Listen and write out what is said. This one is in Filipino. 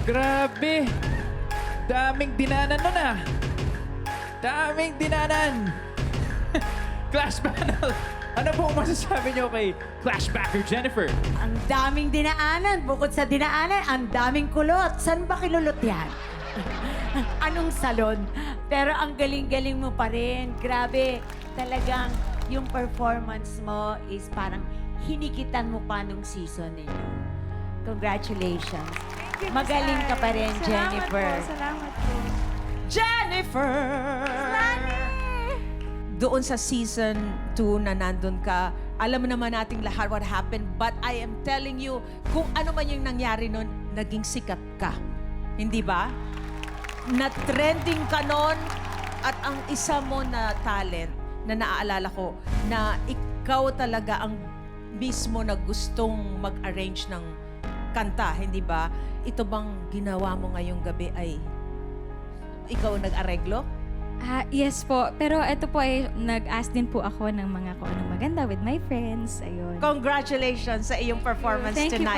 Grabe! Daming dinanan nun ah! Daming dinanan! Clash Panel! Ano pong masasabi niyo kay Clashbacker Jennifer? Ang daming dinaanan. Bukod sa dinaanan, ang daming kulot. Saan ba kilulot yan? Anong salon? Pero ang galing-galing mo pa rin. Grabe. Talagang yung performance mo is parang hinikitan mo pa nung season ninyo. Congratulations. Thank you, Miss Magaling ka pa rin, Ai. Jennifer. Salamat po. Jennifer! Doon sa season 2 na nandun ka, alam mo naman nating lahat what happened, but I am telling you, kung ano man yung nangyari nun, naging sikat ka. Hindi ba? Na-trending ka nun, at ang isa mo na talent na naaalala ko, na ikaw talaga ang mismo na gustong mag-arrange ng kanta, hindi ba? Ito bang ginawa mo ngayong gabi ay ikaw nag-areglo? Yes po. Pero ito po ay nag-ask din po ako ng mga kung anong maganda with my friends. Ayun. Congratulations sa iyong performance Thank you tonight.